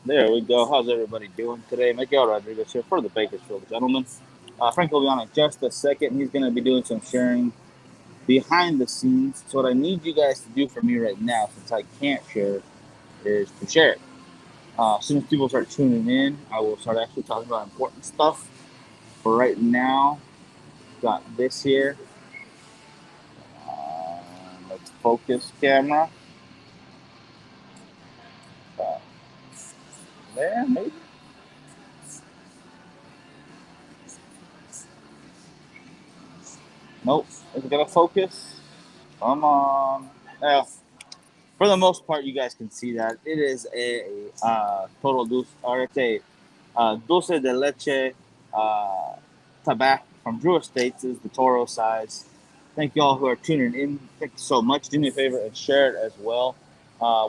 There we go. How's everybody doing today? Miguel Rodriguez here for the Bakersfield Gentlemen. Frank will be on in just a second. He's going to be doing some sharing behind the scenes. So what I need you guys to do for me right now, since I can't share, is to share it. As soon as people start tuning in, I will start actually talking about important stuff. For right now, got this here. Let's focus camera. Uh, there, maybe. Nope. Is it gonna focus? Come on. Yeah. For the most part, you guys can see that it is a total dulce, or it's a dulce de leche uh, tabac from Drew Estates. Is the Toro size. Thank you all who are tuning in. Thank you so much. Do me a favor and share it as well.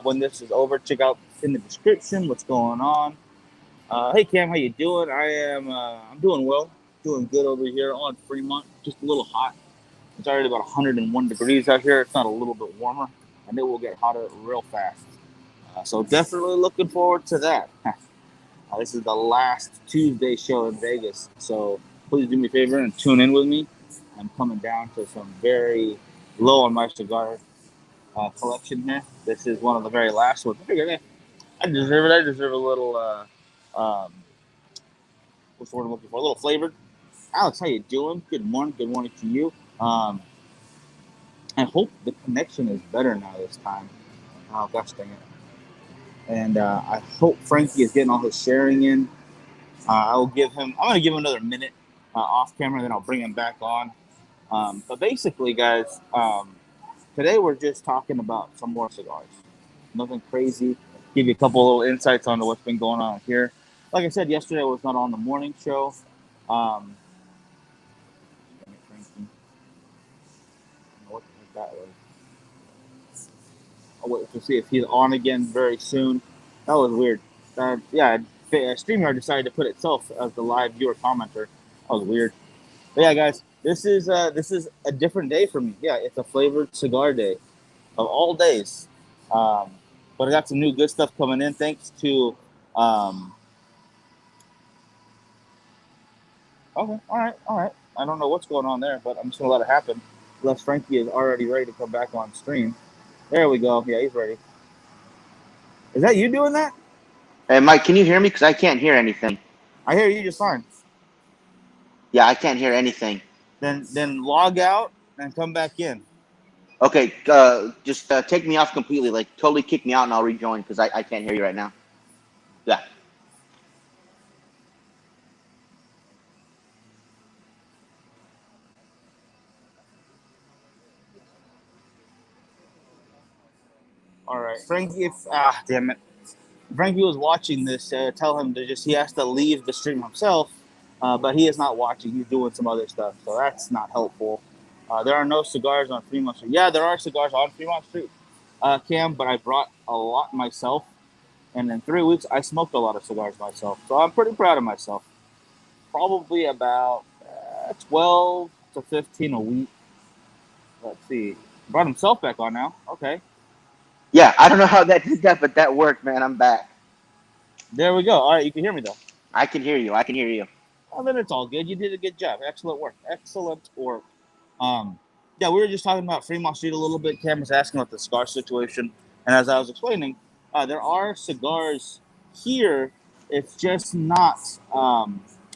When this is over, check out in the description what's going on. Hey Cam, how you doing? I'm doing well, doing good over here on Fremont. Just a little hot. It's already about 101 degrees out here. It's not a little bit warmer, and it will get hotter real fast. So definitely looking forward to that. This is the last Tuesday show in Vegas, so please do me a favor and tune in with me. I'm coming down to some very low on my cigar collection here. This is one of the very last ones. I figured, I deserve it. I deserve a little, what's the word I'm looking for? A little flavored. Alex, how you doing? Good morning. Good morning to you. Um, I hope the connection is better now this time. Oh, gosh dang it. And I hope Frankie is getting all his sharing in. I'm going to give him another minute off camera, then I'll bring him back on. But basically, guys, today we're just talking about some more cigars. Nothing crazy. Give you a couple little insights onto what's been going on here. Like I said, yesterday I was not on the morning show. Um, Frankie. I don't know what the heck that was. I'll wait to see if he's on again very soon. That was weird. Yeah, StreamYard decided to put itself as the live viewer commenter. That was weird. But yeah, guys, this is a different day for me. Yeah, it's a flavored cigar day of all days. Um, but I got some new good stuff coming in thanks to. Um, okay, all right. I don't know what's going on there, but I'm just gonna let it happen. Unless Frankie is already ready to come back on stream. There we go. Yeah, he's ready. Is that you doing that? Hey, Mike, can you hear me? Because I can't hear anything. I hear you just fine. Yeah, I can't hear anything. Then log out and come back in. Okay, just take me off completely. Like, totally kick me out and I'll rejoin because I can't hear you right now. Yeah. All right, Frankie. If damn it, Frankie was watching this. Tell him to just he has to leave the stream himself, but he is not watching. He's doing some other stuff, so that's not helpful. There are no cigars on Fremont Street. Yeah, there are cigars on Fremont Street, Cam, but I brought a lot myself, and in 3 weeks I smoked a lot of cigars myself. So I'm pretty proud of myself. Probably about 12 to 15 a week. Let's see. Brought himself back on now. Okay. Yeah, I don't know how that did that, but that worked, man. I'm back. There we go. All right, you can hear me though. I can hear you. I can hear you. Well, then it's all good. You did a good job. Excellent work. Excellent work. Um, yeah, we were just talking about Fremont Street a little bit. Cam was asking about the cigar situation, and as I was explaining, there are cigars here. It's just not.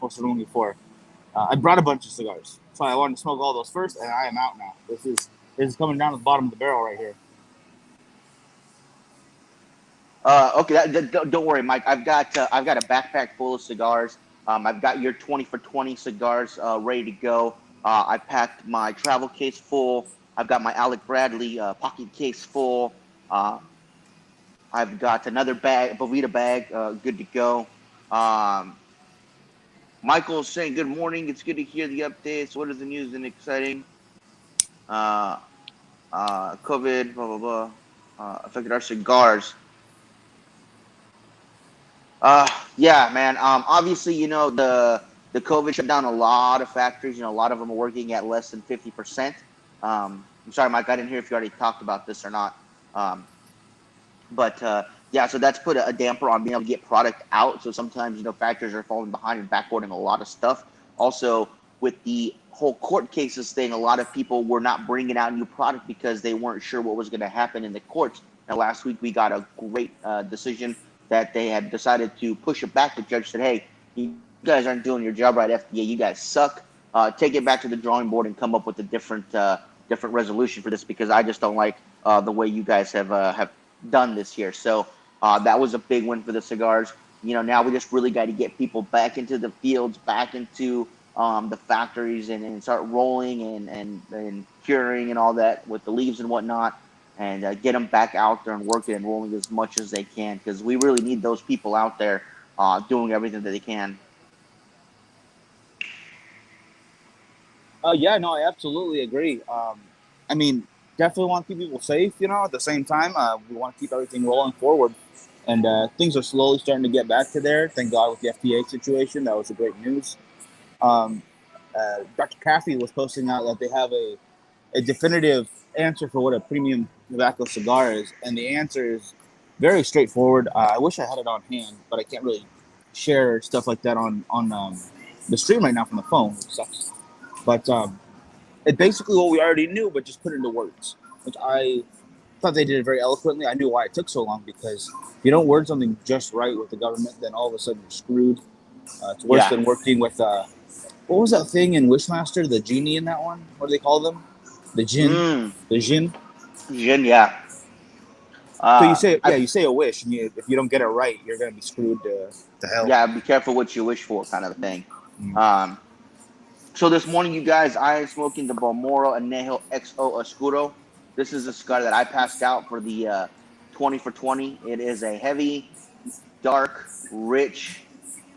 What's the room for? I brought a bunch of cigars, so I wanted to smoke all those first, and I am out now. This is coming down to the bottom of the barrel right here. Okay, don't worry, Mike. I've got a backpack full of cigars. I've got your 20 for 20 cigars ready to go. I packed my travel case full. I've got my Alec Bradley pocket case full. Uh, I've got another bag, Bovita bag, good to go. Um, Michael's saying good morning. It's good to hear the updates. What is the news and exciting? Uh, COVID, blah blah blah, affected our cigars. Yeah, man. Obviously, the COVID shut down a lot of factories. A lot of them are working at less than 50%. I'm sorry, Mike. I didn't hear if you already talked about this or not. Um, but Yeah, so that's put a damper on being able to get product out. So sometimes, factories are falling behind and backordering a lot of stuff. Also, with the whole court cases thing, a lot of people were not bringing out new product because they weren't sure what was going to happen in the courts. Now, last week we got a great decision that they had decided to push it back. The judge said, "Hey, you guys aren't doing your job right, FDA. You guys suck. Take it back to the drawing board and come up with a different resolution for this because I just don't like the way you guys have done this here." So that was a big win for the cigars. Now we just really got to get people back into the fields, back into the factories, and start rolling and curing and all that with the leaves and whatnot, and get them back out there and working and rolling as much as they can because we really need those people out there doing everything that they can. Yeah, no, I absolutely agree. I mean, definitely want to keep people safe. At the same time, we want to keep everything rolling forward, and things are slowly starting to get back to there. Thank God with the FDA situation, that was a great news. Um, Dr. Caffey was posting out that they have a definitive answer for what a premium tobacco cigar is, and the answer is very straightforward. I wish I had it on hand, but I can't really share stuff like that on the stream right now from the phone, which sucks. But it's basically what we already knew, but just put into words, which I thought they did it very eloquently. I knew why it took so long because if you don't word something just right with the government, then all of a sudden you're screwed. It's worse Yeah. than working with what was that thing in Wishmaster? The genie in that one? What do they call them? The jinn. Mm. The jinn. Yin, yeah. So Uh, I, you say a wish, and if you don't get it right, you're gonna be screwed to hell. yeah, be careful what you wish for, kind of thing. Mm. Um, So this morning, you guys, I am smoking the Balmoral Anejo XO Oscuro. This is a cigar that I passed out for the 20 for 20. It is a heavy, dark, rich,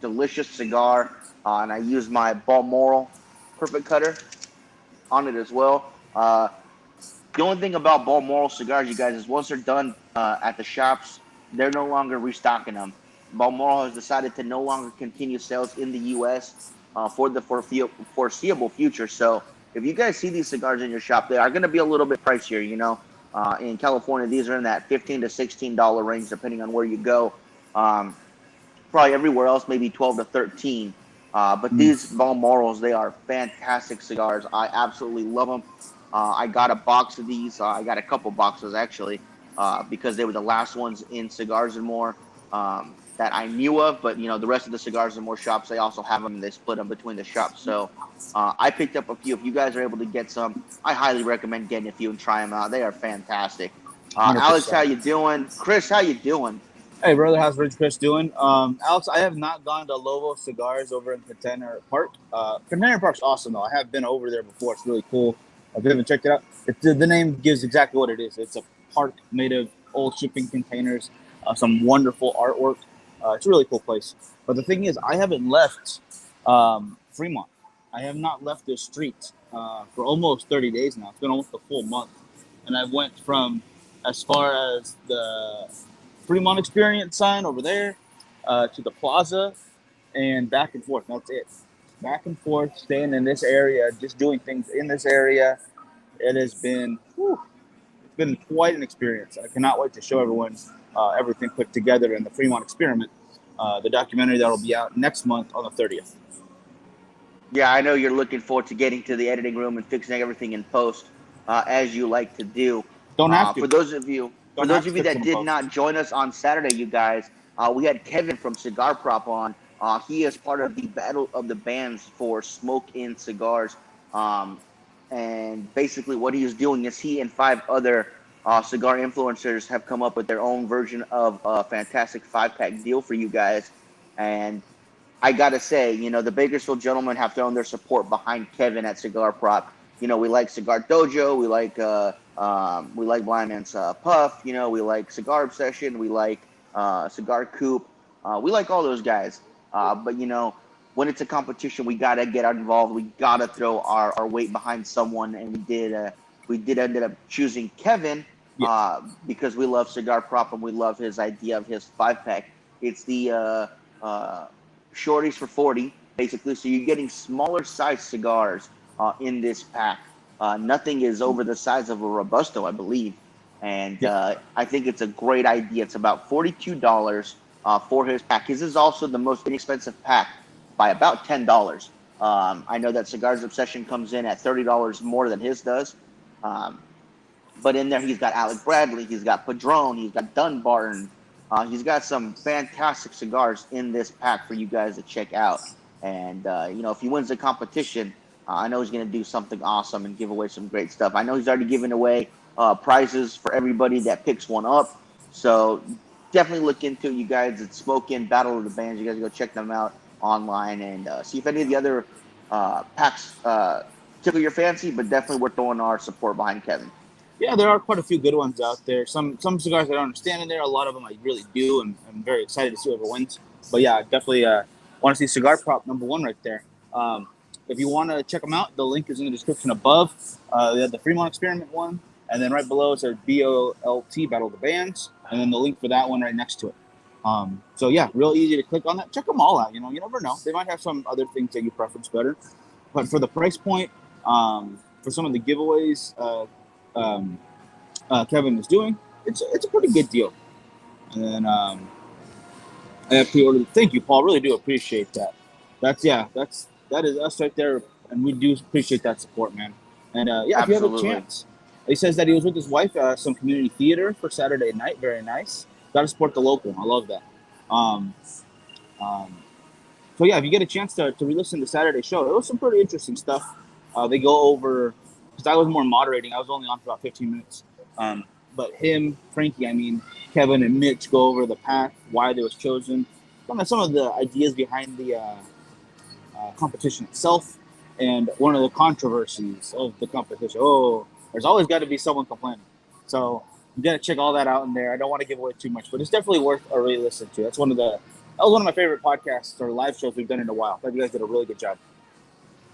delicious cigar. And I use my Balmoral Perfect Cutter on it as well. The only thing about Balmoral cigars, you guys, is once they're done at the shops, they're no longer restocking them. Balmoral has decided to no longer continue sales in the U.S. For the foreseeable future. So if you guys see these cigars in your shop, they are going to be a little bit pricier. In California, these are in that $15 to $16 range, depending on where you go. Um, Probably everywhere else, maybe 12 to 13. But Mm. these Balmorals, they are fantastic cigars. I absolutely love them. I got a box of these. I got a couple boxes actually, because they were the last ones in Cigars and More that I knew of. But the rest of the Cigars and More shops, they also have them. And they split them between the shops. So I picked up a few. If you guys are able to get some, I highly recommend getting a few and try them out. They are fantastic. Alex, how 100%. you doing? Chris, how you doing? Hey, brother, how's Rich Chris doing? Alex, I have not gone to Lobo Cigars over in Container Park. Container Park's awesome, though. I have been over there before. It's really cool. If you haven't checked it out, the name gives exactly what it is. It's a park made of old shipping containers, some wonderful artwork. It's a really cool place. But the thing is, I haven't left Fremont. I have not left this street for almost 30 days now. It's been almost a full month. And I went from as far as the Fremont Experience sign over there to the plaza and back and forth. That's it. Back and forth, staying in this area, just doing things in this area. It has been, it's been quite an experience. I cannot wait to show everyone everything put together in the Fremont Experiment, the documentary that will be out next month on the 30th. Yeah, I know you're looking forward to getting to the editing room and fixing everything in post, as you like to do. Don't have to. For those of you, Don't have to fix that them did post. not join us on Saturday, you guys, we had Kevin from Cigar Prop on. He is part of the Battle of the Bands for Smoke In Cigars. And basically, what he is doing is he and 5 other cigar influencers have come up with their own version of a fantastic 5-pack deal for you guys. And I gotta say, the Bakersfield gentlemen have thrown their support behind Kevin at Cigar Prop. We like Cigar Dojo, we like Blind Man's Puff, we like Cigar Obsession, we like Cigar Coop, we like all those guys. But when it's a competition, we gotta get involved. We gotta throw our weight behind someone, and we did ended up choosing Kevin Yeah. because we love Cigar Prop and we love his idea of his 5-pack. It's the shorties for 40, basically. So you're getting smaller size cigars in this pack. Nothing is over the size of a Robusto, I believe. and Yeah. I think it's a great idea. It's about $42 for his pack. His is also the most inexpensive pack by about $10. I know that Cigars Obsession comes in at $30 more than his does. Um, but in there, he's got Alec Bradley, he's got Padron, he's got Dunbarton. He's got some fantastic cigars in this pack for you guys to check out. And, if he wins the competition, I know he's going to do something awesome and give away some great stuff. I know he's already given away prizes for everybody that picks one up. So definitely look into it, you guys. It's Smoke-In Battle of the Bands. You guys go check them out online and see if any of the other packs tickle your fancy, but definitely we're throwing our support behind Kevin. Yeah, there are quite a few good ones out there. Some cigars I don't understand in there. A lot of them I really do, and I'm very excited to see whoever wins. But yeah, definitely want to see Cigar Prop #1 right there. If you want to check them out, the link is in the description above. They have the Fremont Experiment one, and then right below it says BOLT Battle of the Bands, and then the link for that one right next to it. So yeah, real easy to click on that. Check them all out. You never know. They might have some other things that you preference better, but for the price point, for some of the giveaways. Um, Kevin is doing, it's a pretty good deal. And then I have pre-ordered. Thank you, Paul. Really do appreciate that. That is us right there, and we do appreciate that support, man. And if you have a Absolutely. chance, he says that he was with his wife at some community theater for Saturday night. Very nice. Got to support the local. I love that. Um, um, so yeah, if you get a chance to re-listen to Saturday show, it was some pretty interesting stuff. They go over because I was more moderating. I was only on for about 15 minutes. But him, Frankie, Kevin and Mitch go over the path, why they was chosen, some of the ideas behind the competition itself, and one of the controversies of the competition. Oh, there's always got to be someone complaining. So you got to check all that out in there. I don't want to give away too much, but it's definitely worth a re-listen to. That was one of my favorite podcasts or live shows we've done in a while. I thought you guys did a really good job.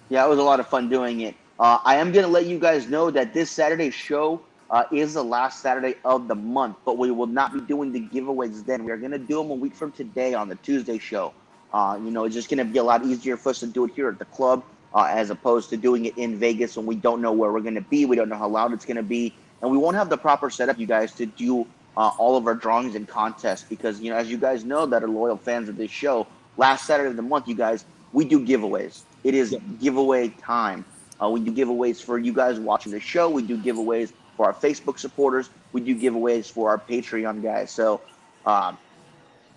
Yeah, it was a lot of fun doing it. I am going to let you guys know that this Saturday's show is the last Saturday of the month, but we will not be doing the giveaways then. We are going to do them a week from today on the Tuesday show. It's just going to be a lot easier for us to do it here at the club as opposed to doing it in Vegas when we don't know where we're going to be. We don't know how loud it's going to be. And we won't have the proper setup, you guys, to do all of our drawings and contests because, as you guys know that are loyal fans of this show, last Saturday of the month, you guys, we do giveaways. It is giveaway time. We do giveaways for you guys watching the show. We do giveaways for our Facebook supporters. We do giveaways for our Patreon guys. So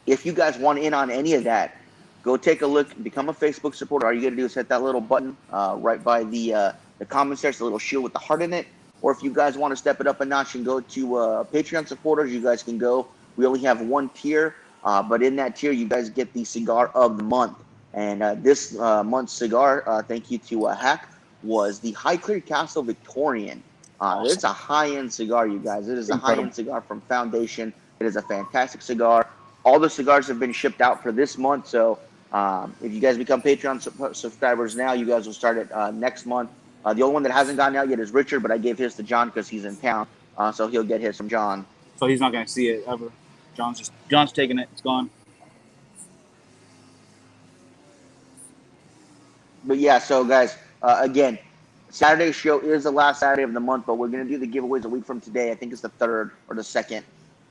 if you guys want in on any of that, go take a look, become a Facebook supporter. All you got to do is hit that little button right by the comments there. It's a little shield with the heart in it. Or if you guys want to step it up a notch and go to Patreon supporters, you guys can go. We only have one tier, but in that tier, you guys get the cigar of the month. And this month's cigar, thank you to Hack, was the Highclere Castle Victorian. Awesome. It's a high-end cigar, you guys. It is a Incredible. high-end cigar from Foundation. It is a fantastic cigar. All the cigars have been shipped out for this month, so if you guys become Patreon subscribers now, you guys will start it next month. The only one that hasn't gone out yet is Richard, but I gave his to John because he's in town, so he'll get his from John. So he's not going to see it ever. John's taking it. It's gone. But yeah, so guys, again, Saturday's show is the last Saturday of the month, but we're going to do the giveaways a week from today. I think it's the 3rd or the 2nd.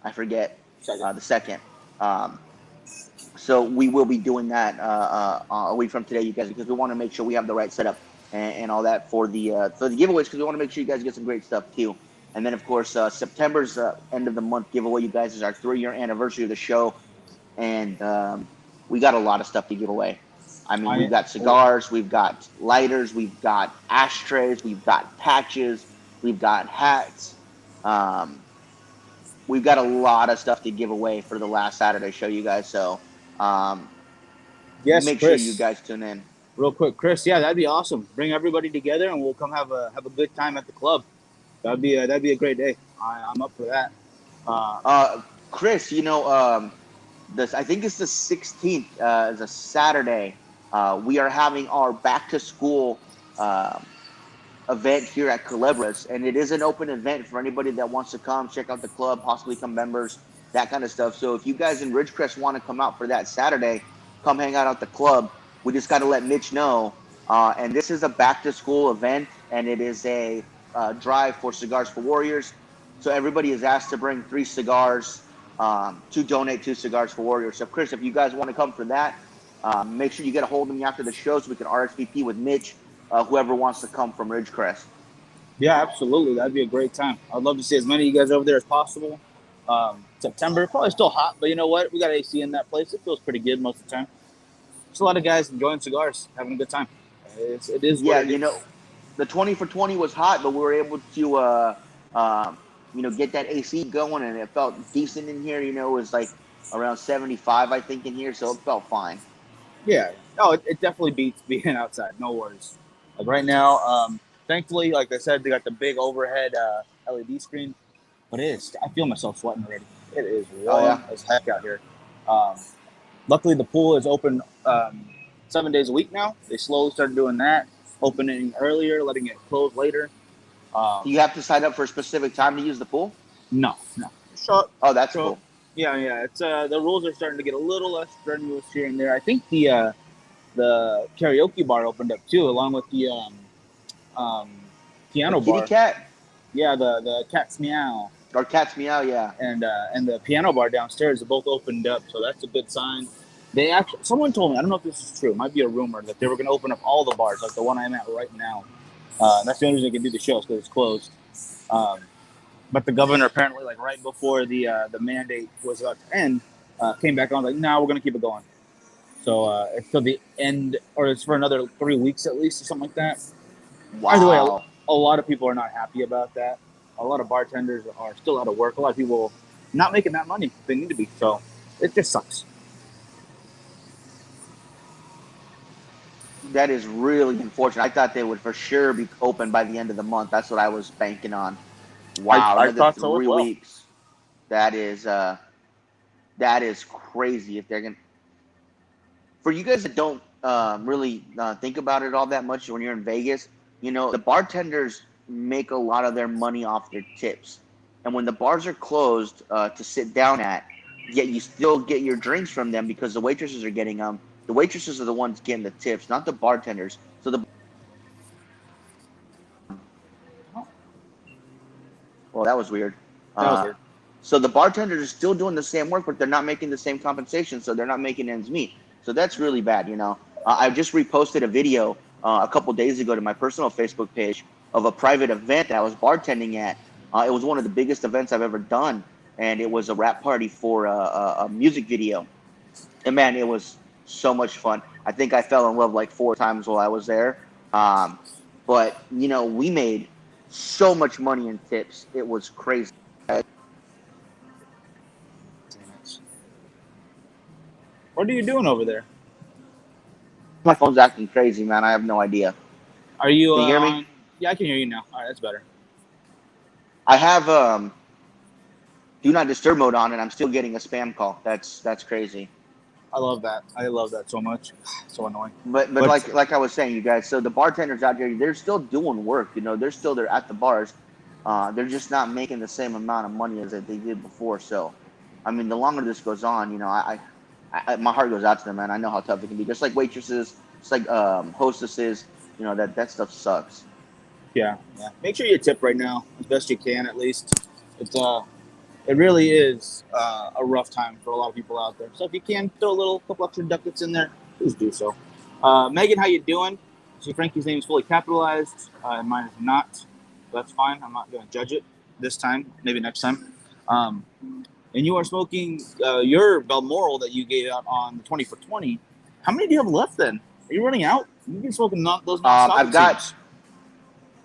I forget. The 2nd. So we will be doing that a week from today, you guys, because we want to make sure we have the right setup and all that for the giveaways, because we want to make sure you guys get some great stuff too. And then, of course, September's end of the month giveaway, you guys, is our 3-year anniversary of the show, and we got a lot of stuff to give away. We've got cigars, we've got lighters, we've got ashtrays, we've got patches, we've got hats. We've got a lot of stuff to give away for the last Saturday show, you guys. So yes, make Chris, sure you guys tune in. Real quick, Chris. Yeah, that'd be awesome. Bring everybody together, and we'll come have a good time at the club. That'd be a great day. I'm up for that. Chris, I think it's the 16th. It's a Saturday. We are having our back to school event here at Culebras, and it is an open event for anybody that wants to come check out the club, possibly become members, that kind of stuff. So if you guys in Ridgecrest want to come out for that Saturday, come hang out at the club. We just got to let Mitch know. And this is a back to school event, and it is a drive for Cigars for Warriors. So everybody is asked to bring 3 cigars to donate 2 cigars for Warriors. So Chris, if you guys want to come for that, make sure you get a hold of me after the show so we can RSVP with Mitch, whoever wants to come from Ridgecrest. Yeah, absolutely. That'd be a great time. I'd love to see as many of you guys over there as possible. September, probably still hot, but you know what? We got AC in that place. It feels pretty good most of the time. Just a lot of guys enjoying cigars, having a good time. It is Yeah, what it is. the 20 for 20 was hot, but we were able to, get that AC going, and it felt decent in here. It was like around 75, I think, in here, so it felt fine. Yeah. Oh, it definitely beats being outside. No worries. Like right now, thankfully, like I said, they got the big overhead LED screen, but I feel myself sweating already. It is Oh, warm yeah. as heck out here. Um, Luckily, the pool is open 7 days a week now. They slowly started doing that, opening earlier, letting it close later. Do you have to sign up for a specific time to use the pool? No. Shut. Oh, that's Shut. cool. Yeah. It's the rules are starting to get a little less strenuous here and there. I think the karaoke bar opened up too, along with the piano The kitty bar. cat? Yeah, the Cat's Meow Or Cat's Meow, yeah. and the piano bar downstairs have both opened up, so that's a good sign. Someone told me, I don't know if this is true, it might be a rumor, that they were going to open up all the bars, like the one I'm at right now. That's the only reason they can do the shows, because it's closed. But the governor apparently, like right before the mandate was about to end, came back on like, no, we're going to keep it going. So it's till the end, or it's for another 3 weeks at least, or something like that. Wow. By the way, a lot of people are not happy about that. A lot of bartenders are still out of work. A lot of people not making that money they need to be. So it just sucks. That is really unfortunate. I thought they would for sure be open by the end of the month. That's what I was banking on. Wow, I another thought so as 3 well. weeks. That is crazy. If they're gonna, for you guys that don't really think about it all that much when you're in Vegas, the bartenders make a lot of their money off their tips, and when the bars are closed to sit down at, yet you still get your drinks from them because the waitresses are getting them. The waitresses are the ones getting the tips, not the bartenders. So well, that was weird. That was weird. So the bartenders are still doing the same work, but they're not making the same compensation, so they're not making ends meet. So that's really bad, I just reposted a video a couple days ago to my personal Facebook page of a private event that I was bartending at. It was one of the biggest events I've ever done, and it was a rap party for a music video. And man, it was so much fun. I think I fell in love like 4 times while I was there. But we made so much money in tips. It was crazy. What are you doing over there? My phone's acting crazy, man. I have no idea. Are you? Can you hear me? Yeah, I can hear you now. All right, that's better. I have do not disturb mode on, and I'm still getting a spam call. That's crazy. I love that. I love that so much. So annoying. But like I was saying, you guys. So the bartenders out there, they're still doing work. They're still there at the bars. They're just not making the same amount of money as they did before. So, I mean, the longer this goes on, I my heart goes out to them, man. I know how tough it can be. Just like waitresses, just like hostesses. That stuff sucks. Yeah. Make sure you tip right now as best you can. At least it really is a rough time for a lot of people out there. So if you can throw a couple extra ducats in there, please do so. Megan, how you doing? See, Frankie's name is fully capitalized. And mine is not. That's fine. I'm not going to judge it this time. Maybe next time. And you are smoking your Balmoral that you gave out on the 20 for 20. How many do you have left then? Are you running out? You've been smoking those nonstop.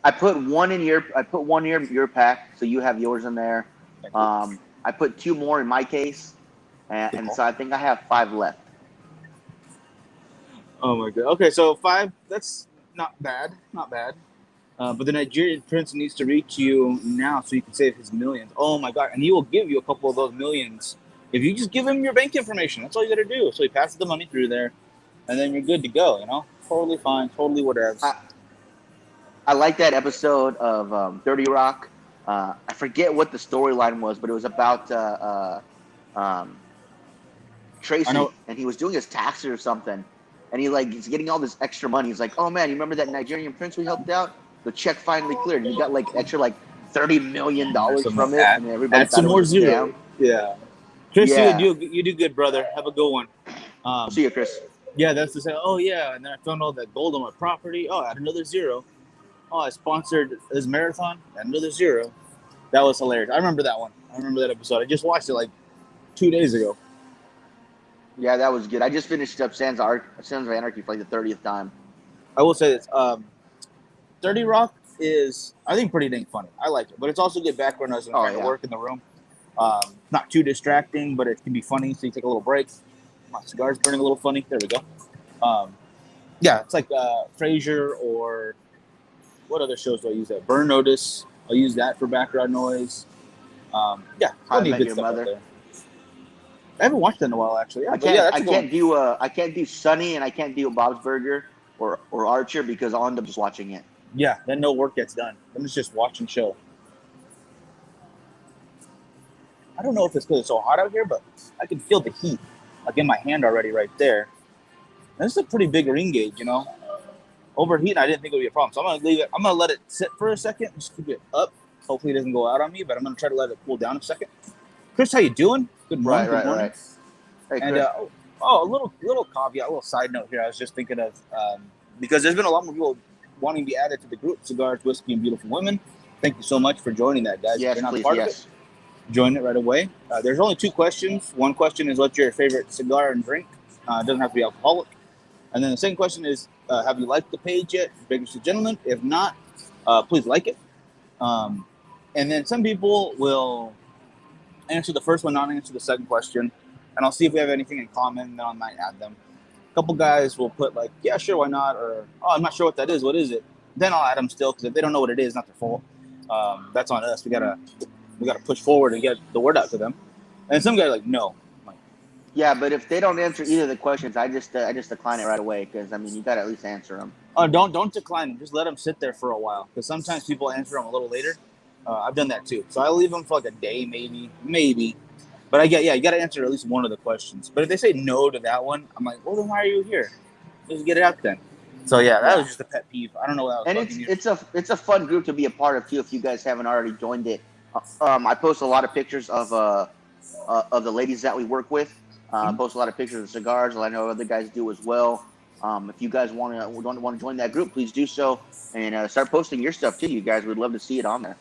I put one in your pack, so you have yours in there. I put 2 more in my case, and so I think I have 5 left. Oh my god. Okay, so 5. That's not bad. Not bad. But the Nigerian prince needs to reach you now so you can save his millions. Oh my god. And he will give you a couple of those millions if you just give him your bank information. That's all you got to do. So he passes the money through there, and then you're good to go. Totally fine. Totally whatever. I like that episode of 30 Rock. I forget what the storyline was, but it was about Tracy, and he was doing his taxes or something, and he's getting all this extra money. He's like, "Oh man, you remember that Nigerian prince we helped out? The check finally cleared. You got extra $30 million Some from it, and everybody add thought some it more was a zero. scam. Yeah. Chris, Yeah. you do good, brother. Have a good one. See you, Chris. Yeah, that's to say, oh yeah, and then I found all that gold on my property. Oh, add another zero. Oh, I sponsored this marathon. Add another zero. That was hilarious. I remember that one. I remember that episode. I just watched it like 2 days ago. Yeah, that was good. I just finished up Sons of Anarchy for like the 30th time. I will say this: 30 Rock is, I think, pretty dang funny. I like it, but it's also good background noise when I'm trying to work in the room. Not too distracting, but it can be funny. So you take a little break. My cigar's burning a little funny. There we go. Yeah, it's like Frasier, or what other shows do I use that? Burn Notice. I'll use that for background noise. Yeah, How I plenty of Met good Your stuff out Mother. there. I haven't watched that in a while, actually. Yeah, I but yeah, that's I a good can't one. do I can't do Sunny, and I can't do Bob's Burger or Archer because I'll end up just watching it. Yeah, then no work gets done. Then it's just watching show. I don't know if it's because it's so hot out here, but I can feel the heat, like in my hand already, right there. And this is a pretty big ring gauge, you know. Overheating, I didn't think it would be a problem, so I'm gonna leave it. I'm gonna let it sit for a second, just keep it up. Hopefully, it doesn't go out on me, but I'm gonna try to let it cool down a second. Chris, how you doing? Good morning. Good morning. Hey, And Chris. a little caveat, a little side note here. I was just thinking of because there's been a lot more people wanting to be added to the group, Cigars, Whiskey, and Beautiful Women. Thank you so much for joining that, guys. Yes, if you're not please. part of Yes. it, join it right away. There's only 2 questions. One question is, what's your favorite cigar and drink? It doesn't have to be alcoholic. And then the second question is, have you liked the page yet, Beggars and Gentlemen? If not, please like it. And then some people will answer the first one, not answer the second question. And I'll see if we have anything in common, and then I might add them. A couple guys will put like, yeah, sure, why not? Or, oh, I'm not sure what that is. What is it? Then I'll add them still, because if they don't know what it is, not their fault. That's on us. We gotta push forward and get the word out to them. And some guys are like, no. Yeah, but if they don't answer either of the questions, I just decline it right away because I mean you got to at least answer them. Don't decline them. Just let them sit there for a while, because sometimes people answer them a little later. I've done that too. So I leave them for like a day, maybe. But you got to answer at least one of the questions. But if they say no to that one, I'm like, well, then why are you here? Just get it out then. So yeah, that was just a pet peeve. I don't know what else. And it's a fun group to be a part of too. If you guys haven't already joined it, I post a lot of pictures of the ladies that we work with. Post a lot of pictures of cigars. I know other guys do as well. If you guys want to join that group, please do so and start posting your stuff too. You guys would love to see it on there.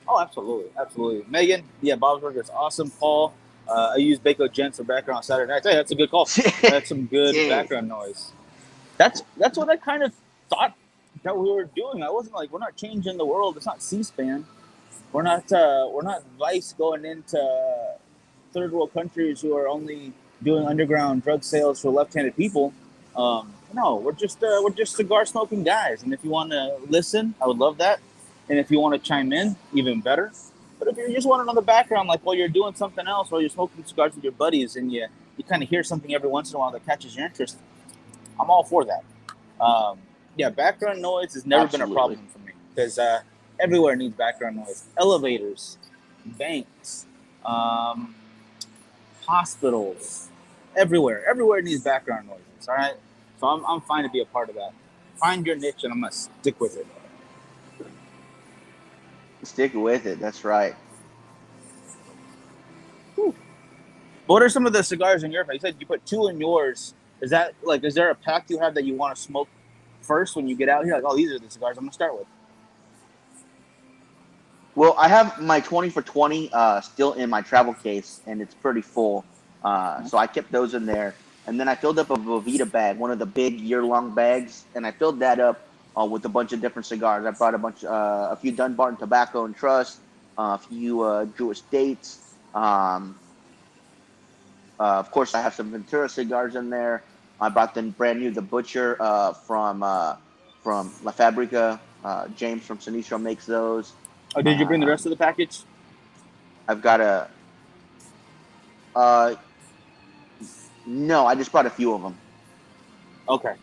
Oh, absolutely. Megan, yeah, Bob's Burger is awesome. Paul, I use Baco Gents for background on Saturday nights. Hey, that's a good call. That's some good background noise. That's what I kind of thought that we were doing. I wasn't like, we're not changing the world. It's not C-SPAN. We're not Vice going into third world countries who are only doing underground drug sales for left-handed people. No, we're just cigar smoking guys. And if you want to listen, I would love that. And if you want to chime in, even better. But if you just want it on the background, like while you're doing something else, while you're smoking cigars with your buddies, and you kind of hear something every once in a while that catches your interest, I'm all for that. Yeah, background noise has never been a problem for me, because everywhere needs background noise. Elevators, banks, hospitals, everywhere needs background noises. All right, so I'm fine to be a part of that. Find your niche, and I'm gonna stick with it. Stick with it. That's right. Whew. What are some of the cigars in your pack? You said you put 2 in yours. Is there a pack you have that you want to smoke first when you get out here? Like, oh, these are the cigars I'm gonna start with. Well, I have my 20 for 20 still in my travel case, and it's pretty full. So I kept those in there. And then I filled up a Boveda bag, one of the big year-long bags, and I filled that up with a bunch of different cigars. I brought a few Dunbarton Tobacco and Trust, a few Jewish Dates. Of course, I have some Ventura cigars in there. I brought the brand new The Butcher from La Fabrica. James from Sinistro makes those. Oh, did you bring the rest of the package? I've got no, I just brought a few of them. Okay.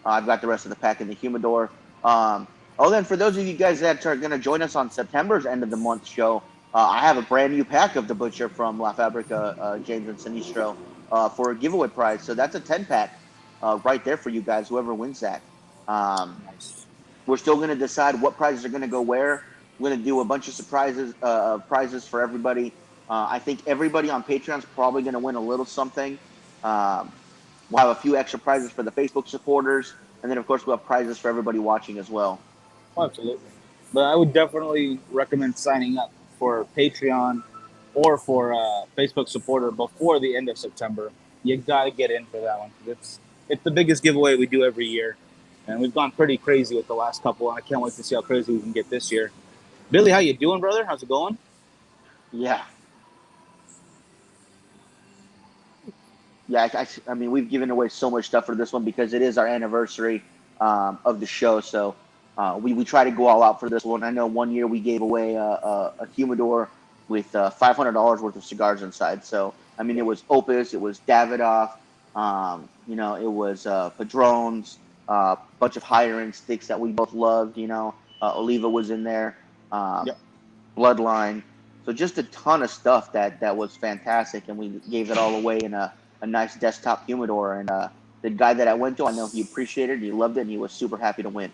I've got the rest of the pack in the humidor. Then for those of you guys that are going to join us on September's end of the month show, I have a brand new pack of The Butcher from La Fabrica, James and Sinistro, for a giveaway prize. So that's a 10-pack right there for you guys, whoever wins that. Nice. We're still going to decide what prizes are going to go where. We're gonna do a bunch of prizes for everybody. I think everybody on Patreon's probably gonna win a little something. Um, we'll have a few extra prizes for the Facebook supporters, and then of course we'll have prizes for everybody watching as well. Absolutely. But I would definitely recommend signing up for Patreon or for Facebook supporter before the end of September. You got to get in for that one. It's the biggest giveaway we do every year. And we've gone pretty crazy with the last couple. And I can't wait to see how crazy we can get this year. Billy, how you doing, brother? How's it going? Yeah. Yeah, I mean, we've given away so much stuff for this one because it is our anniversary of the show. So we try to go all out for this one. I know one year we gave away a humidor with $500 worth of cigars inside. So, I mean, it was Opus, it was Davidoff, it was Padrones, a bunch of higher end sticks that we both loved. Oliva was in there, Yep. Bloodline. So just a ton of stuff that was fantastic, and we gave it all away in a nice desktop humidor. And the guy that I went to, I know he appreciated it, he loved it, and he was super happy to win.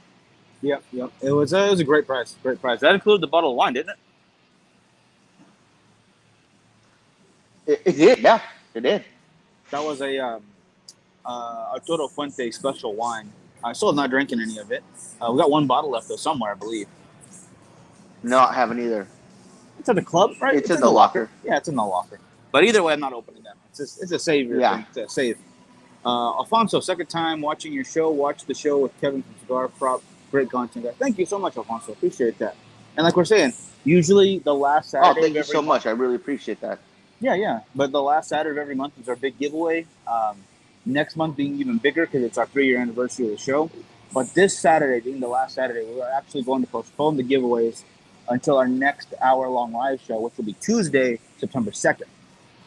Yep. It was a great price. Great price. That included the bottle of wine, didn't it? It did, yeah, it did. That was a Arturo Fuente special wine. I still not drinking any of it. We got one bottle left though somewhere, I believe. No, I haven't either. It's at the club, right? It's in the locker. Yeah, it's in the locker. But either way, I'm not opening them. It's a savior Yeah. thing. It's a save. Alfonso, second time watching your show. Watch the show with Kevin from Cigar Prop. Great content, guys. Thank you so much, Alfonso. Appreciate that. And like we're saying, usually the last Saturday. Oh, thank you so much. I really appreciate that. Yeah. But the last Saturday of every month is our big giveaway. Next month being even bigger because it's our 3-year anniversary of the show. But this Saturday, being the last Saturday, we're actually going to postpone the giveaways until our next hour-long live show, which will be Tuesday, September 2nd.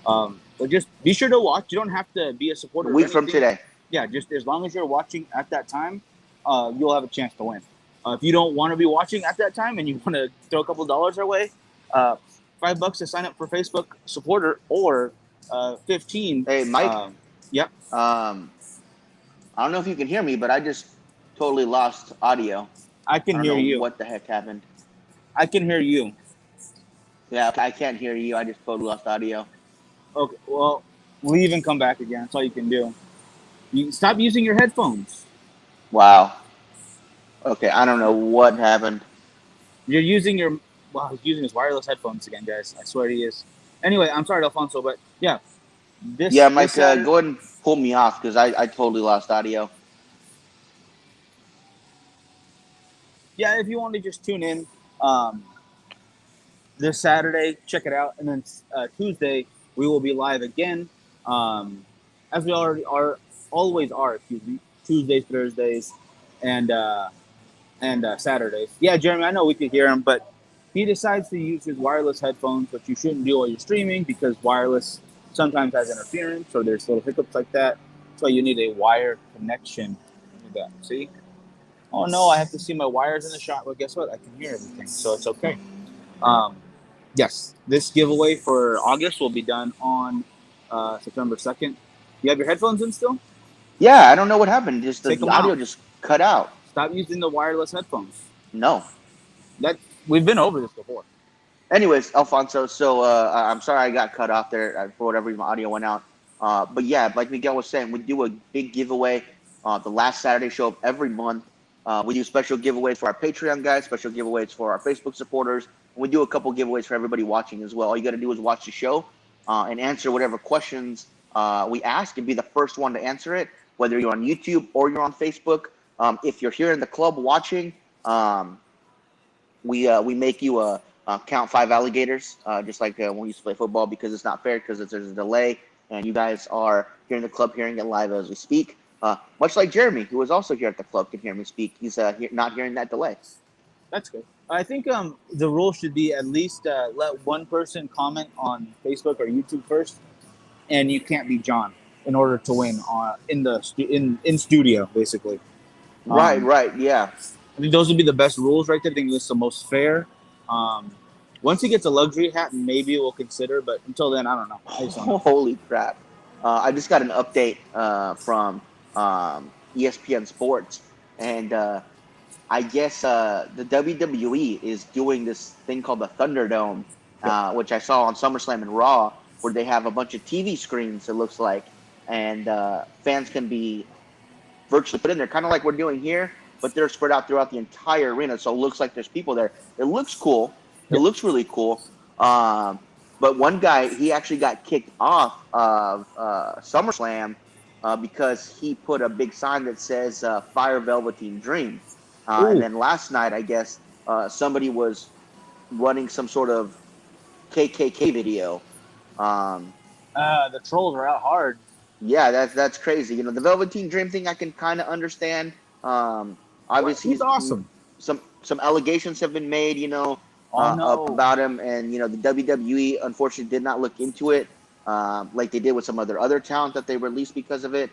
So just be sure to watch. You don't have to be a supporter. A week from today. Yeah, just as long as you're watching at that time, you'll have a chance to win. If you don't want to be watching at that time and you want to throw a couple dollars our way, $5 to sign up for Facebook supporter or 15. Hey, Mike. Yep. I don't know if you can hear me, but I just totally lost audio. I can hear you. What the heck happened? I can hear you. Yeah, I can't hear you. I just totally lost audio. Okay, well, leave and come back again. That's all you can do. You stop using your headphones. Wow. Okay, I don't know what happened. You're using your... Wow, he's using his wireless headphones again, guys. I swear he is. Anyway, I'm sorry, Alfonso, but yeah. Mike, go ahead and pull me off because I totally lost audio. Yeah, if you want to just tune in this Saturday, check it out. And then Tuesday, we will be live again, as we already always are, Tuesdays, Thursdays, and Saturdays. Yeah, Jeremy, I know we could hear him, but he decides to use his wireless headphones, which you shouldn't do while you're streaming because wireless sometimes has interference or there's little hiccups like that. So you need a wire connection. Look at that. See? Oh no, I have to see my wires in the shot. Well, guess what? I can hear everything, so it's okay. Yes, this giveaway for August will be done on September 2nd. You have your headphones in still? Yeah, I don't know what happened. Just the audio just cut out. Stop using the wireless headphones. No. We've been over this before. Anyways, Alfonso, so I'm sorry I got cut off there for whatever reason my audio went out. But yeah, like Miguel was saying, we do a big giveaway the last Saturday show of every month. We do special giveaways for our Patreon guys, special giveaways for our Facebook supporters. And we do a couple giveaways for everybody watching as well. All you got to do is watch the show and answer whatever questions we ask and be the first one to answer it, whether you're on YouTube or you're on Facebook. If you're here in the club watching, we make you count 5 alligators, just like when we used to play football, because it's not fair because there's a delay, and you guys are here in the club hearing it live as we speak. Much like Jeremy, who was also here at the club, can hear me speak. He's not hearing that delay. That's good. I think the rule should be at least let one person comment on Facebook or YouTube first, and you can't be John in order to win in studio, basically. Right, yeah. I think those would be the best rules right there. I think it's the most fair. Once he gets a luxury hat, maybe we'll consider, but until then, I don't know. Holy crap. I just got an update from ESPN Sports, and I guess the WWE is doing this thing called the Thunderdome, Yep. which I saw on SummerSlam and Raw, where they have a bunch of TV screens. It looks like, and fans can be virtually put in there, kind of like we're doing here, but they're spread out throughout the entire arena. So it looks like there's people there. It looks cool. It Yep. looks really cool. But one guy, he actually got kicked off of SummerSlam because he put a big sign that says "Fire Velveteen Dream." And Ooh. then last night, I guess somebody was running some sort of KKK video. Um, The trolls are out hard. yeah, that's crazy. You know, the Velveteen Dream thing I can kind of understand. What? Obviously, He's awesome. some allegations have been made, Oh no. about him, and the WWE unfortunately did not look into it, like they did with some other talent that they released because of it.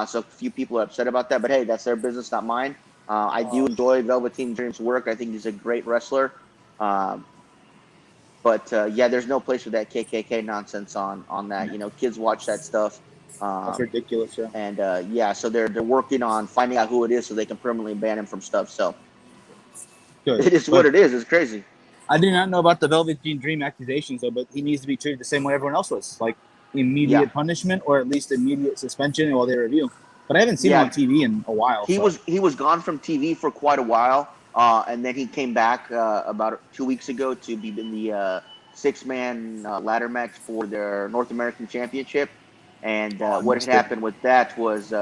So a few people are upset about that, but hey, that's their business, not mine. I do Oh, enjoy Velveteen Dream's work. I think he's a great wrestler. Um, but yeah, there's no place for that KKK nonsense on that. Kids watch that stuff. that's Um, ridiculous. Yeah. and yeah, so they're working on finding out who it is so they can permanently ban him from stuff. So Good. it is what But it is. It's crazy. I did not know about the Velveteen Dream accusations though. But he needs to be treated the same way everyone else was, like Yeah, immediate punishment or at least immediate suspension while they review. But I haven't seen him on yeah. TV in a while. He So was gone from TV for quite a while, and then he came back about 2 weeks ago to be in the 6-man ladder match for their North American Championship. And oh, I what had missed it. happened with that was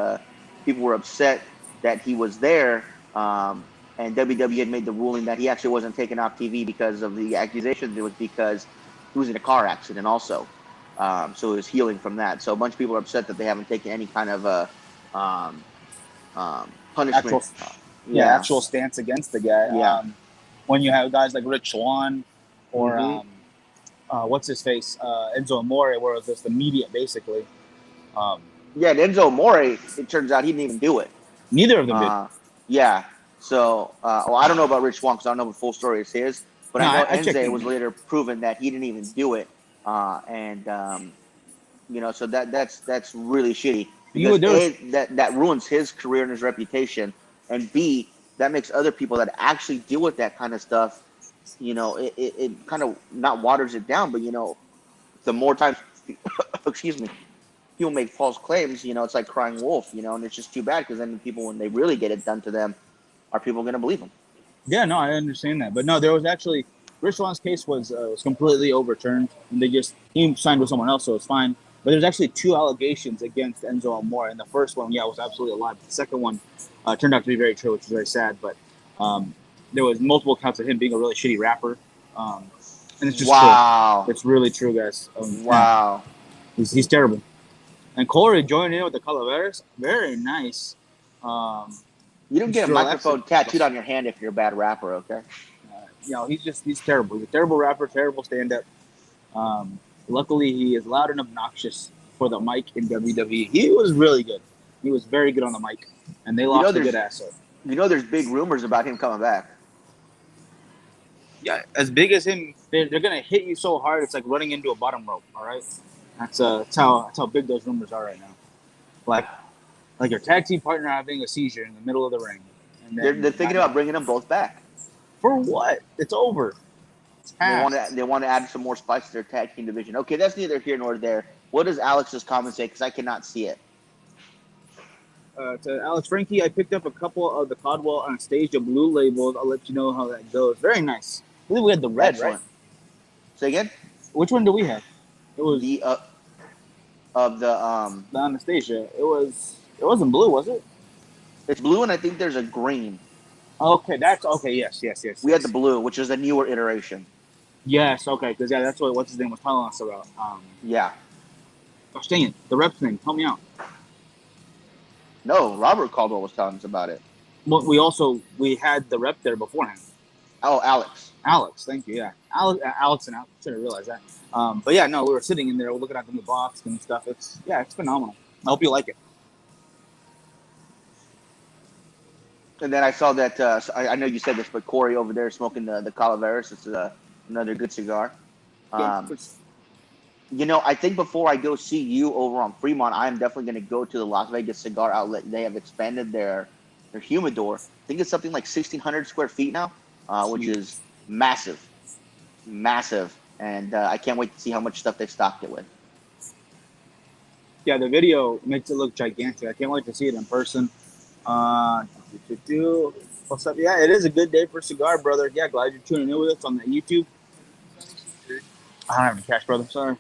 people were upset that he was there, and WWE had made the ruling that he actually wasn't taken off TV because of the accusations. It was because he was in a car accident also. So he was healing from that. So a bunch of people are upset that they haven't taken any kind of um, punishment. Actual, yeah, Yeah, actual stance against the guy. yeah. When you have guys like Rich Swann or hmm what's his face, Enzo Amore, where it was just immediate basically. Um, Yeah, and Enzo Amore, it turns out he didn't even do it. Neither of them did. Uh, yeah. So, well, I don't know about Rich Swann because I don't know the full story is his, but No, I know I checked Enze in. was later proven that he didn't even do it. And so that's really shitty You because there was A, that ruins his career and his reputation, and B, that makes other people that actually deal with that kind of stuff, it kind of not waters it down, but the more times, excuse me, people make false claims, it's like crying wolf, and it's just too bad because then people, when they really get it done to them, are people going to believe them? yeah, no, I understand that, but no, there was actually Rich Swann's case was completely overturned, and he signed with someone else, so it's fine. But there's actually two allegations against Enzo Amore, and the first one, yeah, was absolutely a lie. But the second one turned out to be very true, which is very sad. But um, there was multiple accounts of him being a really shitty rapper, and it's just true. Wow. It's really true, guys. Yeah, Wow. he's terrible. And Corey joined in with the Calaveras, very nice. Um, You don't get a relaxing. microphone tattooed on your hand if you're a bad rapper, okay? He's terrible. He's a terrible rapper, terrible stand-up. Luckily, he is loud and obnoxious for the mic in WWE. He was really good. He was very good on the mic, and they lost a good asset. There's big rumors about him coming back. Yeah, as big as him, they're gonna hit you so hard. It's like running into a bottom rope. All right, that's how big those rumors are right now. Like your tag team partner having a seizure in the middle of the ring. And then They're thinking about bringing them both back. for what? It's over. It's past. They want to add some more spice to their tag team division. Okay, that's neither here nor there. What does Alex's comment say? Because I cannot see it. To Alex Frankie, I picked up a couple of the Caldwell on stage, the blue labels. I'll let you know how that goes. Very nice. I believe we had the red, Excellent. right? Say again? Which one do we have? It was The of the the Anastasia. It wasn't blue, was it? it's blue and I think there's a green. Okay, that's okay. Yes. We had the blue, which is a newer iteration. Yes, okay, because that's what what's his name was telling us about. Yeah. Gosh dang it, the rep thing. Help me out. No, Robert Caldwell was telling us about it. Well, we had the rep there beforehand. Oh, Alex. Alex, thank you. Yeah, Alex and Alex. Should have realized that. But yeah, no, we were sitting in there looking at the new box and stuff. It's phenomenal. I hope you like it. And then I saw that I know you said this, but Corey over there smoking the Calaveras. It's another good cigar. I think before I go see you over on Fremont, I am definitely going to go to the Las Vegas Cigar Outlet. They have expanded their their humidor. I think it's something like 1,600 square feet now, which Sweet. is massive, massive. And I can't wait to see how much stuff they stocked it with. Yeah, the video makes it look gigantic. I can't wait to see it in person. Uh, What's up? Yeah, it is a good day for cigar, brother. Yeah, glad you're tuning in with us on the YouTube. I don't have any cash, brother. Sorry.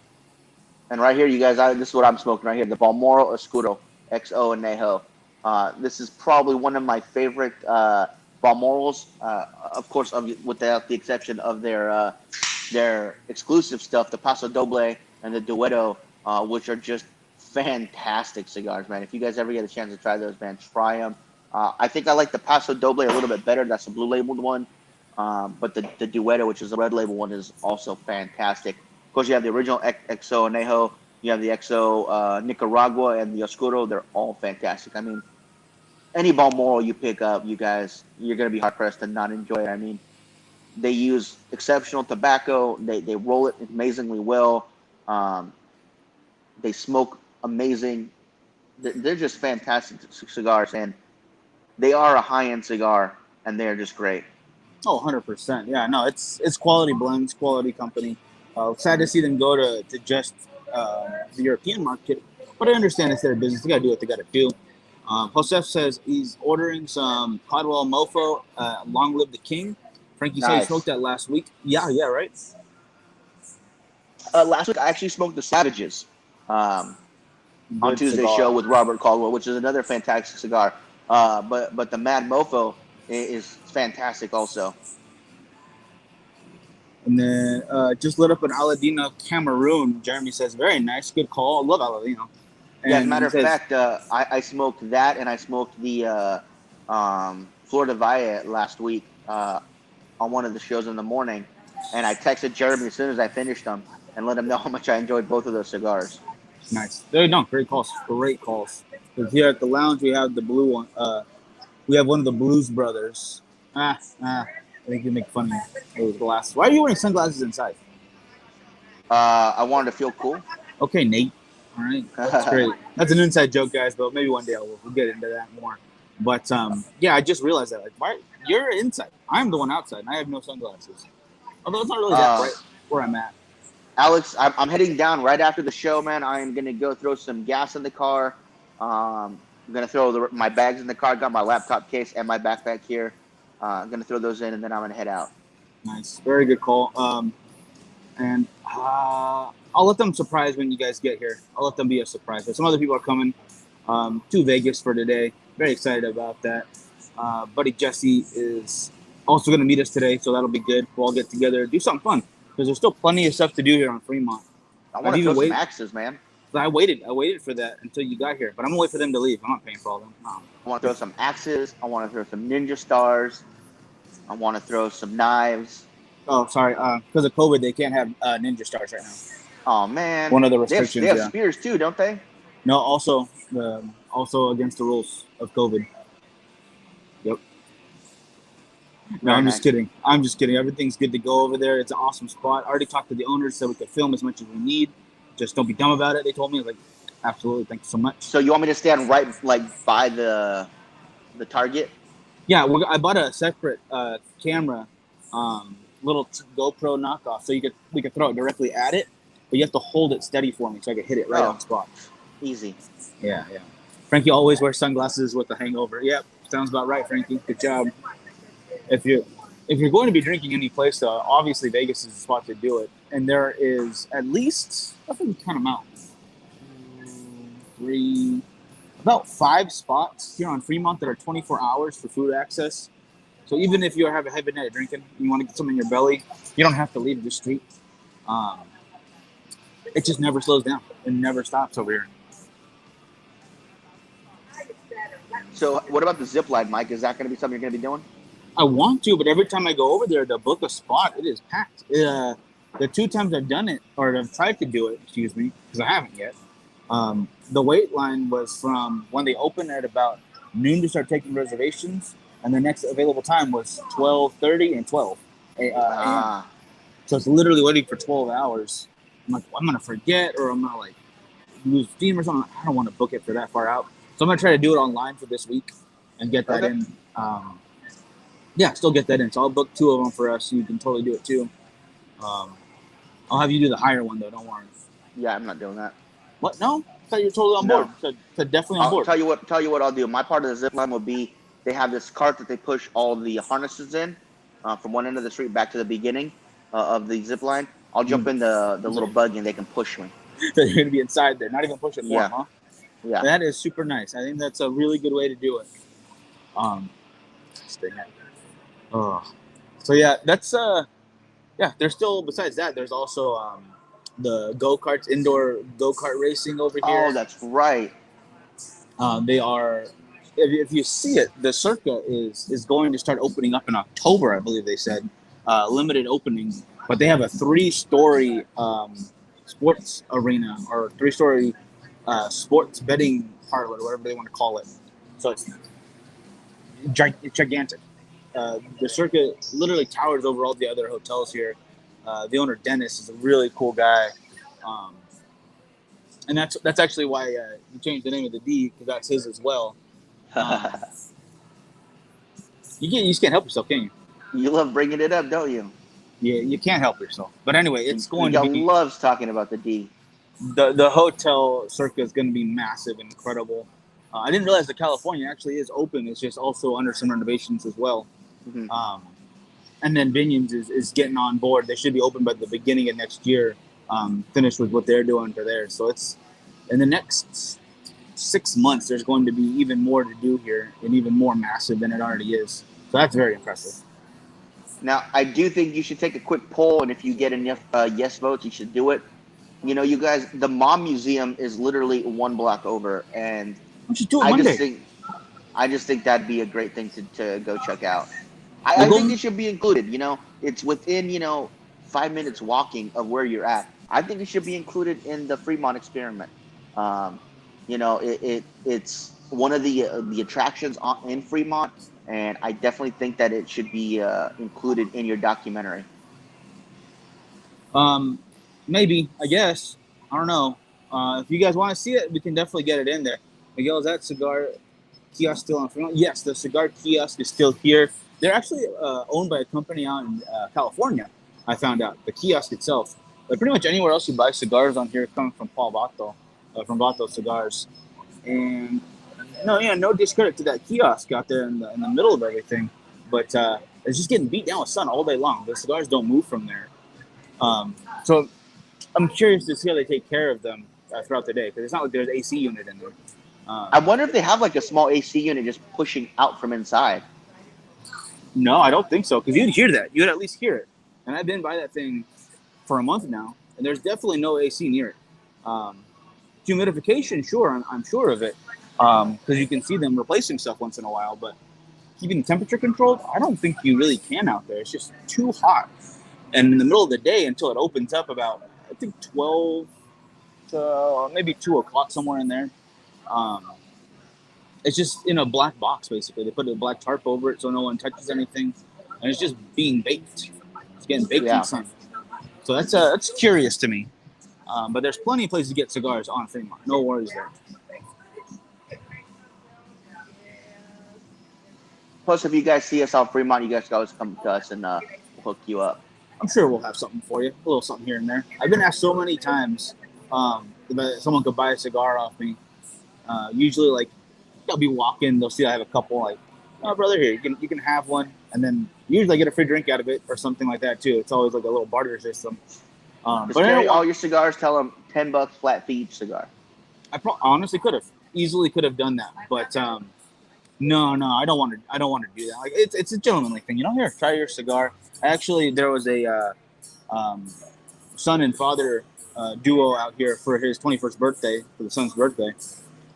And right here, you guys, this is what I'm smoking right here, the Balmoral Oscuro XO Anejo. This is probably one of my favorite Balmorals, of course, without the exception of their exclusive stuff, the Paso Doble and the Duetto, which are just fantastic cigars, man. If you guys ever get a chance to try those, man, try them. I think I like the Paso Doble a little bit better. That's the blue labeled one. But the Duetto, which is the red label one, is also fantastic. Of course, you have the original XO Anejo, you have the XO Nicaragua, and the Oscuro. They're all fantastic. I mean, any Balmoral you pick up, you guys, you're going to be hard pressed to not enjoy it. I mean, they use exceptional tobacco. They roll it amazingly well. They smoke amazing. They're just fantastic cigars, and they are a high-end cigar, and they're just great. Oh, 100%. Yeah, no, it's quality blends, quality company. Sad to see them go to just the European market, but I understand it's their business. They got to do what they got to do. Josef says he's ordering some Caldwell Mofo, Long Live the King. Frankie said he Nice. smoked that last week. Yeah, right? Last week, I actually smoked the Savages on Good Tuesday's cigar. show with Robert Caldwell, which is another fantastic cigar. But the Mad Mofo is fantastic also. And then just lit up an Aladino Cameroon. Jeremy says, very nice, good call. I love Aladino. Yeah, as a And matter he of says, fact, I smoked that, and I smoked the Florida Valle last week on one of the shows in the morning. And I texted Jeremy as soon as I finished them and let him know how much I enjoyed both of those cigars. nice. No, great calls. Great calls. Because here at the lounge, we have the blue one. We have one of the Blues Brothers. I think you make fun of those glasses. Why are you wearing sunglasses inside? I wanted to feel cool. Okay, Nate. All right, that's great. That's an inside joke, guys. But maybe one day we'll get into that more. But yeah, I just realized that. Like, why you're inside? I'm the one outside, and I have no sunglasses. Although it's not really that bright where I'm at. Alex, I'm heading down right after the show, man. I am gonna go throw some gas in the car. I'm gonna throw my bags in the car. Got my laptop case and my backpack here. I'm gonna throw those in, and then I'm gonna head out. Nice, very good call. And I'll let them surprise when you guys get here. I'll let them be a surprise. But some other people are coming to Vegas for today. Very excited about that. Buddy Jesse is also going to meet us today, so that'll be good. We'll all get together, do something fun, because there's still plenty of stuff to do here on Fremont. I want to throw some axes, man. I waited for that until you got here, but I'm going to wait for them to leave. I'm not paying for all them. No. I want to throw some axes. I want to throw some ninja stars. I want to throw some knives. Oh, sorry. Because of COVID, they can't have ninja stars right now. Oh, man. One of the restrictions. They have spears, too, don't they? No, also against the rules of COVID. Yep. No, I'm just kidding. Everything's good to go over there. It's an awesome spot. I already talked to the owners, so we could film as much as we need. Just don't be dumb about it. They told me, I was like, absolutely, thank you so much. So you want me to stand right, like, by the target? Yeah, I bought a separate camera, little GoPro knockoff, so we could throw it directly at it, but you have to hold it steady for me so I could hit it right on the spot. Easy. Yeah. Frankie always wears sunglasses with a hangover. Yep, sounds about right, Frankie. Good job. If you're going to be drinking any place, though, obviously Vegas is the spot to do it. And there is at least, I think we count them out, about 5 spots here on Fremont that are 24 hours for food access. So even if you have a heavy night of drinking, you want to get something in your belly, you don't have to leave the street. It just never slows down. It never stops over here. So what about the zip line, Mike? Is that going to be something you're going to be doing? I want to, but every time I go over there to book a spot, it is packed. The 2 times I've done it, or I've tried to do it, because I haven't yet, the wait line was from when they open at about noon to start taking reservations, and the next available time was 12:30 and 12 a.m. So it's literally waiting for 12 hours. I'm like, I'm going to forget, or I'm going to like lose steam or something. I don't want to book it for that far out. So I'm going to try to do it online for this week and get that Okay. in. Yeah, still get that in. So I'll book 2 of them for us. So you can totally do it too. I'll have you do the higher one though. Don't worry. Yeah, I'm not doing that. What? No? I thought you were totally on board. No. Said definitely on I'll board. tell you what. Tell you what I'll do. My part of the zip line will be they have this cart that they push all the harnesses in from one end of the street back to the beginning of the zip line. I'll jump in the little buggy and they can push me. So you're gonna be inside there, not even push it for Yeah. them, huh? Yeah. That is super nice. I think that's a really good way to do it. So yeah, that's yeah. There's still besides that, there's also the go-karts, indoor go-kart racing over here. Oh, that's right. They are. If you see it, the Circa is going to start opening up in October, I believe they said, limited opening. But they have a 3-story sports arena or 3-story sports betting parlor, whatever they want to call it. So it's gigantic. The Circa literally towers over all the other hotels here. The owner Dennis is a really cool guy, and that's actually why he changed the name of the D because that's his as well. You just can't help yourself, can you? You love bringing it up, don't you? Yeah, you can't help yourself. But anyway, it's going to be. Loves talking about the D. The hotel Circa is going to be massive and incredible. I didn't realize that California actually is open. It's just also under some renovations as well. Mm-hmm. And then Binions is getting on board. They should be open by the beginning of next year, finished with what they're doing for there. So it's in the next 6 months, there's going to be even more to do here and even more massive than it already is. So that's very impressive. Now, I do think you should take a quick poll, and if you get enough yes votes, you should do it. You know, you guys, the Mom Museum is literally 1 block over, and We should do it Monday. I just think that'd be a great thing to go check out. I think it should be included. You know, it's within 5 minutes walking of where you're at. I think it should be included in the Fremont experiment. It's one of the attractions in Fremont, and I definitely think that it should be included in your documentary. Maybe, I guess. I don't know. If you guys want to see it, we can definitely get it in there. Miguel, is that cigar kiosk still on Fremont? Yes, the cigar kiosk is still here. They're actually owned by a company out in California, I found out. The kiosk itself. But pretty much anywhere else you buy cigars on here coming from Paul Vato, from Vato Cigars. And no discredit to that kiosk out there in the middle of everything. But it's just getting beat down with sun all day long. The cigars don't move from there. So I'm curious to see how they take care of them throughout the day, because it's not like there's an AC unit in there. I wonder if they have like a small AC unit just pushing out from inside. No, I don't think so, because you'd hear that. You'd at least hear it. And I've been by that thing for a month now, and there's definitely no AC near it. Humidification, sure, I'm sure of it, because you can see them replacing stuff once in a while, but keeping the temperature controlled, I don't think you really can out there. It's just too hot. And in the middle of the day, until it opens up about, I think, 12 to maybe 2 o'clock, somewhere in there, it's just in a black box, basically. They put a black tarp over it so no one touches anything, and it's just being baked. It's getting baked in the sun. So that's curious to me. But there's plenty of places to get cigars on Fremont. No worries there. Plus, if you guys see us on Fremont, you guys can always come to us and we'll hook you up. I'm sure we'll have something for you, a little something here and there. I've been asked so many times if someone could buy a cigar off me. Usually, like, they'll be walking, they'll see I have a couple, like, oh, brother, here, you can have one. And then usually I get a free drink out of it or something like that, too. It's always like a little barter system. Just carry all your cigars, tell them $10 flat fee each cigar. I honestly easily could have done that. But no, I don't want to do that. Like, it's a gentlemanly thing, Here, try your cigar. Actually, there was a son and father duo out here for his 21st birthday, for the son's birthday.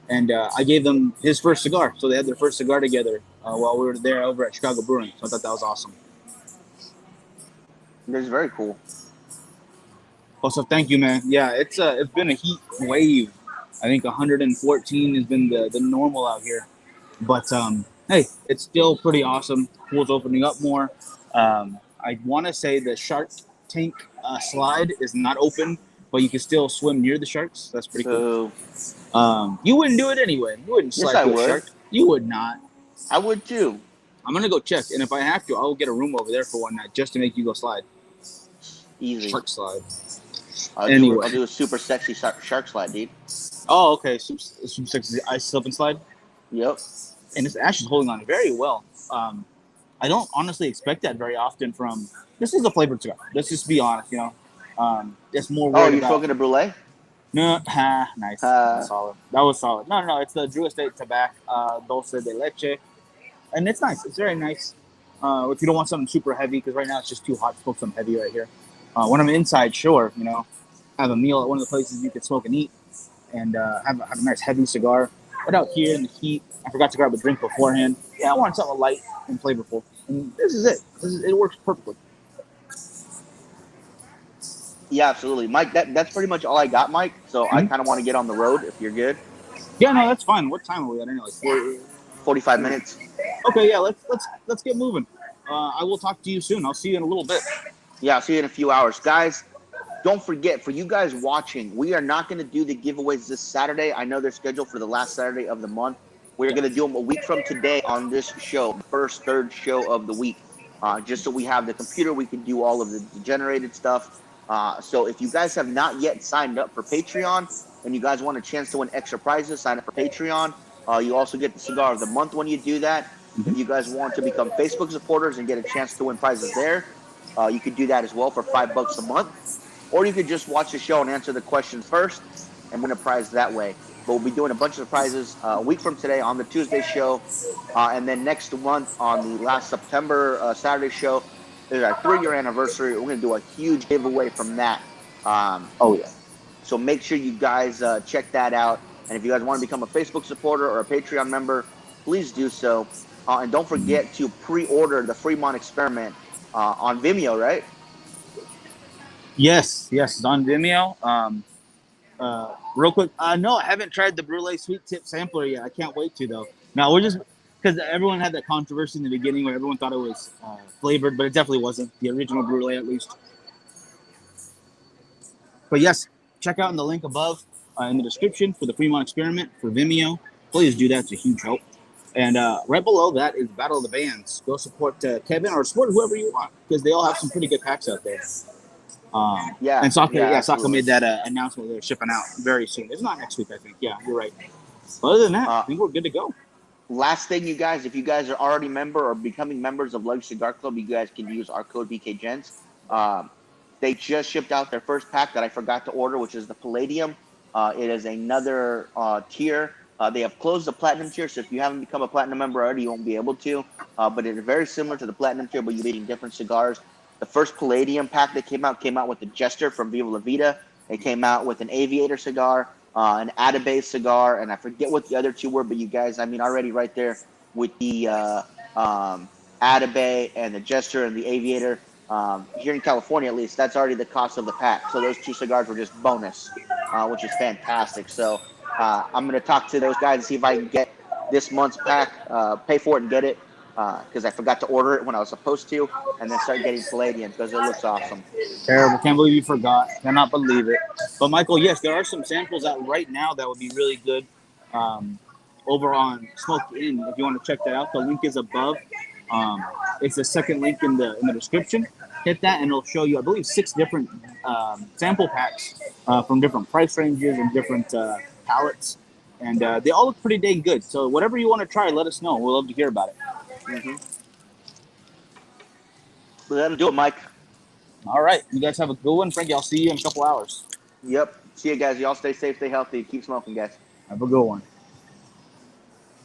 And I gave them his first cigar. So they had their first cigar together while we were there over at Chicago Brewing. So I thought that was awesome. That's very cool. Also, thank you, man. Yeah, it's been a heat wave. I think 114 has been the normal out here. But, hey, it's still pretty awesome. Pool's opening up more. I want to say the Shark Tank slide is not open, but you can still swim near the sharks. That's pretty cool. You wouldn't do it anyway. You wouldn't slide to a shark. You would not. I would too. I'm gonna go check, and if I have to, I'll get a room over there for one night just to make you go slide. Easy. Shark slide. I'll Anyway. do a super sexy shark slide, dude. Oh, okay. Super sexy ice slip and slide. Yep. And this Ash is holding on very well. I don't honestly expect that very often from. This is a flavored cigar. Let's just be honest, you know. It's more. Oh, you're about, smoking a brulee? No, nice. That's solid. That was solid. No. It's the Drew Estate Tobacco Dulce de Leche, and it's nice. It's very nice. If you don't want something super heavy, because right now it's just too hot to smoke something heavy right here. When I'm inside, sure, you know, have a meal at one of the places you can smoke and eat, and have a nice heavy cigar. But out here in the heat, I forgot to grab a drink beforehand. Yeah, I want something light and flavorful, and this is it. It works perfectly. Yeah, absolutely, Mike. That's pretty much all I got, Mike. So I kind of want to get on the road if you're good. Yeah, no, that's fine. What time are we at? Like 45 minutes. Okay, yeah, let's get moving. I will talk to you soon. I'll see you in a little bit. Yeah, I'll see you in a few hours, guys. Don't forget, for you guys watching, we are not going to do the giveaways this Saturday. I know they're scheduled for the last Saturday of the month. We're going to do them a week from today on this show, the first third show of the week. Just so we have the computer, we can do all of the generated stuff. So if you guys have not yet signed up for Patreon and you guys want a chance to win extra prizes, sign up for Patreon. You also get the cigar of the month when you do that. If you guys want to become Facebook supporters and get a chance to win prizes there, you could do that as well for $5 a month. Or you could just watch the show and answer the questions first and win a prize that way. But we'll be doing a bunch of prizes a week from today on the Tuesday show. And then next month on the last September Saturday show is our 3-year anniversary. We're going to do a huge giveaway from that. Oh, yeah. So make sure you guys check that out. And if you guys want to become a Facebook supporter or a Patreon member, please do so. And don't forget to pre-order the Fremont Experiment on Vimeo, right? Yes, it's on Vimeo. Real quick, no, I haven't tried the Brulee Sweet Tip Sampler yet. I can't wait to, though. Now, we're just, because everyone had that controversy in the beginning where everyone thought it was flavored, but it definitely wasn't. The original Brulee, at least. But yes, check out in the link above in the description for the Fremont Experiment for Vimeo. Please do that. It's a huge help. And right below that is Battle of the Bands. Go support Kevin or support whoever you want, because they all have some pretty good packs out there. And Saka made that announcement they're shipping out very soon. It's not next week, I think. Yeah, you're right. But other than that, I think we're good to go. Last thing, you guys, if you guys are already member or becoming members of Luxury Cigar Club, you guys can use our code BKGents. They just shipped out their first pack that I forgot to order, which is the Palladium. It is another tier. They have closed the Platinum tier, so if you haven't become a Platinum member already, you won't be able to. But it is very similar to the Platinum tier, but you're getting different cigars. The first Palladium pack that came out with the Jester from Viva La Vida. It came out with an Aviator cigar, an Atabey cigar, and I forget what the other two were, but you guys, I mean, already right there with the Atabey and the Jester and the Aviator. Here in California, at least, that's already the cost of the pack. So those two cigars were just bonus, which is fantastic. So I'm going to talk to those guys and see if I can get this month's pack, pay for it and get it, because I forgot to order it when I was supposed to, and then start getting Palladium because it looks awesome. Terrible. Can't believe you forgot. Cannot believe it. But, Michael, yes, there are some samples out right now that would be really good over on Smoke Inn. If you want to check that out, the link is above. It's the second link in the description. Hit that, and it'll show you, I believe, 6 different sample packs from different price ranges and different palettes. And they all look pretty dang good. So whatever you want to try, let us know. We'll love to hear about it. Mm-hmm. Well, that'll do it, Mike. All right. You guys have a good one. Frankie, I'll see you in a couple hours. Yep. See you guys. Y'all stay safe, stay healthy. Keep smoking, guys. Have a good one.